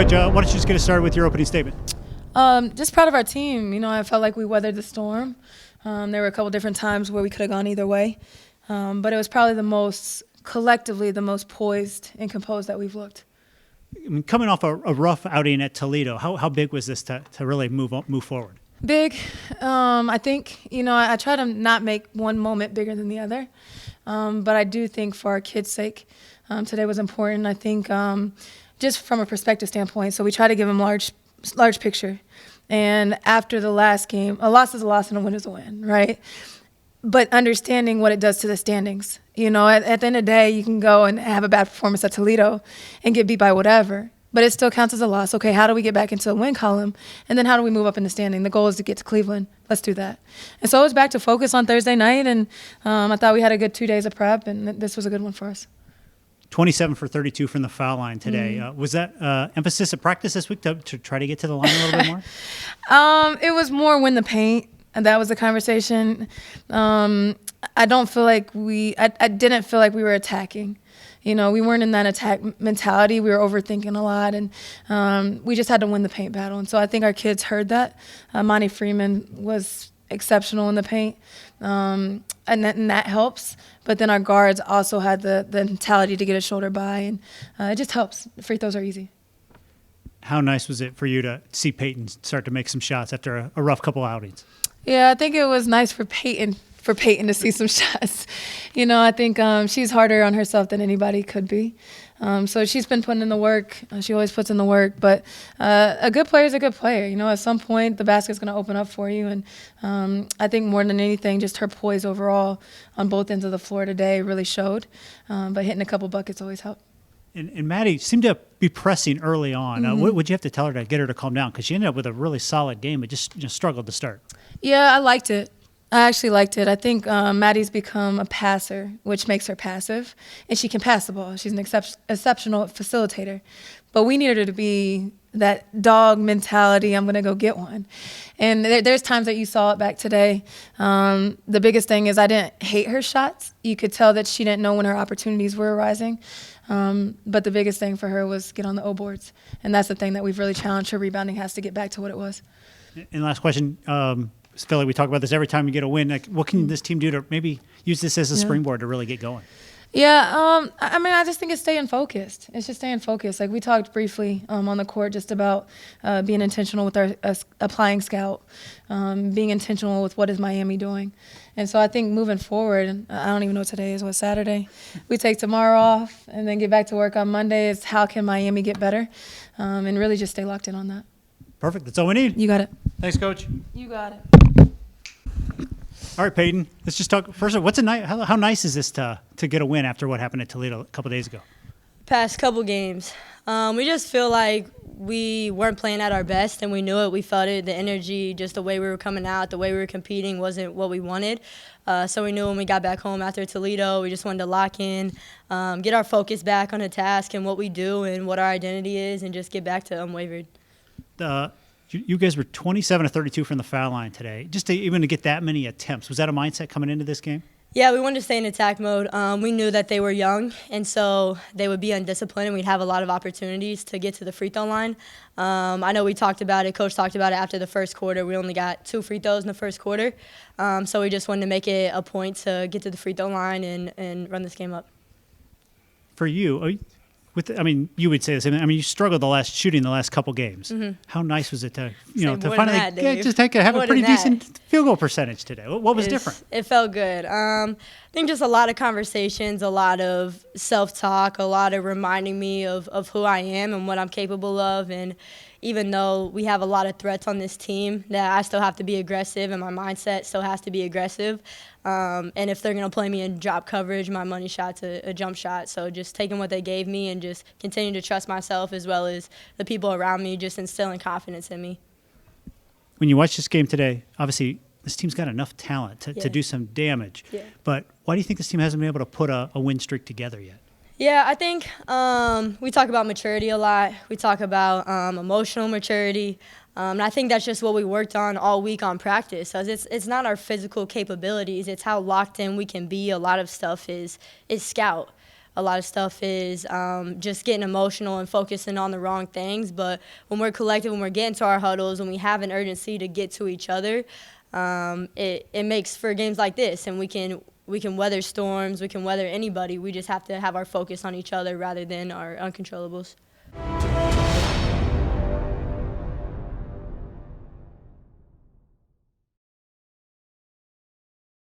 Coach, why don't you just get us started with your opening statement? Just proud of our team. You know, I felt like we weathered the storm. There were a couple different times where we could have gone either way. But it was probably collectively the most poised and composed that we've looked. I mean, coming off a rough outing at Toledo, how big was this to really move forward? Big. I think, you know, I try to not make one moment bigger than the other. But I do think for our kids' sake, today was important. I think just from a perspective standpoint, so we try to give them large picture. And after the last game, a loss is a loss and a win is a win, right? But understanding what it does to the standings. You know, at the end of the day, you can go and have a bad performance at Toledo and get beat by whatever, but it still counts as a loss. Okay, how do we get back into the win column? And then how do we move up in the standing? The goal is to get to Cleveland. Let's do that. And so it was back to focus on Thursday night, and I thought we had a good 2 days of prep, and this was a good one for us. 27 for 32 from the foul line today. Was that emphasis at practice this week to try to get to the line a little bit more? It was more win the paint, and that was the conversation. I don't feel like I didn't feel like we were attacking. You know, we weren't in that attack mentality. We were overthinking a lot, and we just had to win the paint battle. And so I think our kids heard that. Monty Freeman was exceptional in the paint, and that helps. But then our guards also had the mentality to get a shoulder by, and it just helps. Free throws are easy. How nice was it for you to see Peyton start to make some shots after a rough couple outings? Yeah, I think it was nice for Peyton to see some shots. You know, I think she's harder on herself than anybody could be. So she's been putting in the work. She always puts in the work. But a good player is a good player. You know, at some point the basket's going to open up for you. And I think more than anything, just her poise overall on both ends of the floor today really showed. But hitting a couple buckets always helped. And Maddie seemed to be pressing early on. What would you have to tell her to get her to calm down? Because she ended up with a really solid game, but just struggled to start. Yeah, I liked it. I actually liked it. I think Maddie's become a passer, which makes her passive, and she can pass the ball. She's an exceptional facilitator. But we needed her to be that dog mentality, I'm going to go get one. And there's times that you saw it back today. The biggest thing is I didn't hate her shots. You could tell that she didn't know when her opportunities were arising. But the biggest thing for her was get on the O boards. And that's the thing that we've really challenged her. Rebounding has to get back to what it was. And last question, Philly, we talk about this every time you get a win. Like, what can this team do to maybe use this as a springboard to really get going? Yeah, I mean, I just think it's staying focused. It's just staying focused. Like we talked briefly on the court just about being intentional with our applying scout, being intentional with what is Miami doing. And so I think moving forward, I don't even know what today is, Saturday? We take tomorrow off and then get back to work on Monday. It's how can Miami get better and really just stay locked in on that. Perfect. That's all we need. You got it. Thanks, Coach. You got it. All right, Peyton, let's just talk. First of all, how nice is this to get a win after what happened at Toledo a couple days ago? Past couple games. We just feel like we weren't playing at our best, and we knew it. We felt it. The energy, just the way we were coming out, the way we were competing wasn't what we wanted. So we knew when we got back home after Toledo, we just wanted to lock in, get our focus back on the task and what we do and what our identity is, and just get back to unwavered. You guys were 27 to 32 from the foul line today. Just even to get that many attempts, was that a mindset coming into this game? Yeah, we wanted to stay in attack mode. We knew that they were young, and so they would be undisciplined, and we'd have a lot of opportunities to get to the free throw line. I know we talked about it. Coach talked about it after the first quarter. We only got 2 free throws in the first quarter, so we just wanted to make it a point to get to the free throw line and run this game up. For you, you would say the same thing. I mean, you struggled shooting the last couple games. Mm-hmm. How nice was it to finally just have a pretty decent field goal percentage today? What was different? It felt good. I think just a lot of conversations, a lot of self-talk, a lot of reminding me of who I am and what I'm capable of. And even though we have a lot of threats on this team, that I still have to be aggressive and my mindset still has to be aggressive. And if they're going to play me in drop coverage, my money shot's a jump shot. So just taking what they gave me and just continuing to trust myself as well as the people around me, just instilling confidence in me. When you watch this game today, obviously this team's got enough talent to do some damage. Yeah. But why do you think this team hasn't been able to put a win streak together yet? Yeah, I think we talk about maturity a lot. We talk about emotional maturity. And I think that's just what we worked on all week on practice. So it's not our physical capabilities. It's how locked in we can be. A lot of stuff is scout. a lot of stuff is just getting emotional and focusing on the wrong things. But when we're collective, when we're getting to our huddles, when we have an urgency to get to each other, it makes for games like this, and we can weather storms, we can weather anybody. We just have to have our focus on each other rather than our uncontrollables.